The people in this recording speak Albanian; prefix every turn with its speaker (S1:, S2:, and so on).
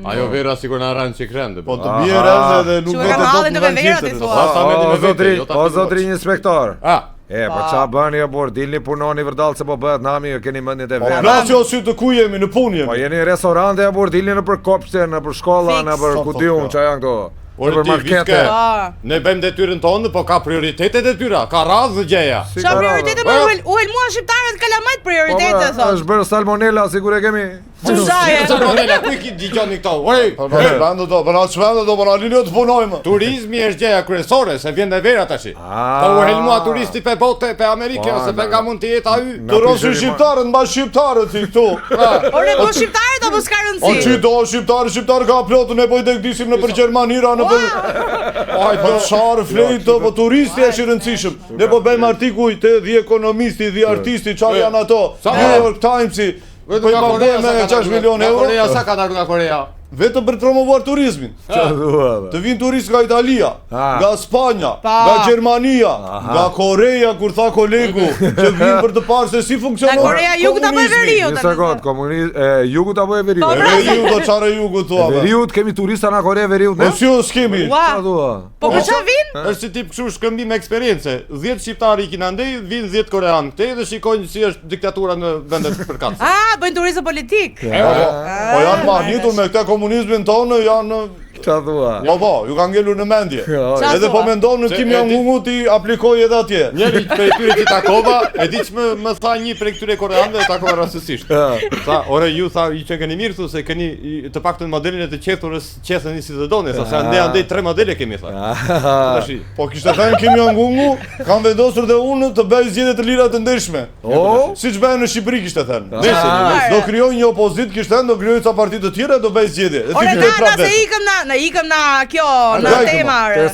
S1: Ajo vera sikur na ranë që krende.
S2: Po të bjerë edhe nuk vetë
S3: O zotri inspektor.
S1: Po
S3: qa bëni e bor, dilni punoni vërdall se po bëhet nami, ju keni mendjet e vera.
S2: Plasë jo sy të ku jemi, në punë jemi.
S3: Po jeni restorante e bor, dilni në për kopshte, në për shkolla, në për ku diun qa janë këto. Në për markete.
S1: Ne bëjmë detyrën tonë, po ka prioritetet e tyra, ka razë gjëja.
S4: Qa prioritete më uhelmua shqiptarët kalamajt prioritete, thot.
S3: është bërë salmonella, sigur e kemi.
S1: Salmonella, ku i ki gjoni këto?
S2: Vendo do, bëna çmendo do, bëna linjo të punojmë.
S1: Turizmi është gjëja kryesore, se vjen dhe vera tash. Po uhelmua turisti pe bote, pe Amerikë, ose pe nga mund të jetë ai.
S2: Të rosi shqiptarët, mba shqiptarët si këtu.
S4: Ore, po shqiptarët apo s'ka rëndësi?
S2: O që do shqiptar ka plotën e po i dekdisim në për Gjermanira, në për... Po qarë flejtë, po turisti e që rëndësishëm. Ne po bëjmë artikuj të The Economisti, The Artisti, qarë janë ato, New York Timesi, po i paguaj me 6 milion euro.
S1: Korea, sa ka ndarë nga Korea?
S2: Vetëm për të promovuar turizmin. Të vinë turistë nga Italia, nga Spanja, nga Gjermania, nga Korea, kur tha kolegu, që vinë për të parë se si funksionon
S4: komunizmi. Nga Korea jugut apo e veriut?
S3: Një sekund, jugut apo e veriut?
S2: Veriut do qare jugut thua.
S3: Veriut, kemi turista nga Korea veriut, ne?
S2: Po si o s'kemi.
S4: Po për qa vinë?
S1: është si tip kështu shkëmbim eksperience. 10 shqiptarë i kina ndej, vinë 10 koreanë këtej dhe shikojnë si është diktatura në vendet përkatëse.
S4: Bëjnë turizëm politik.
S2: Po janë mahnitur me këte komunizmin tonë, janë...
S3: Qa thua?
S2: Po, ju ka ngellur në mendje. Edhe po mendon në Kim Jong-un ti aplikoj edhe atje.
S1: Njeri prej tyre që takova, e di që më tha një prej këtyre koreanëve e takova rastësisht. Tha, ore ju tha i që keni mirë, thu se keni të paktën modelin e të qeturës qeseni si të doni, sa se andej 3 modele kemi tha.
S2: Po kishte thënë Kim Jong-un, kam vendosur dhe unë të bëj zgjedhje të lira të ndeshme. Siç bëhen në Shqipëri kishte thënë. Do krijoj një opozit, kishte thënë, do krijoj ca parti të tjera, do bëj zgjedhje.
S4: Ore na se ikëm na kjo, na tema.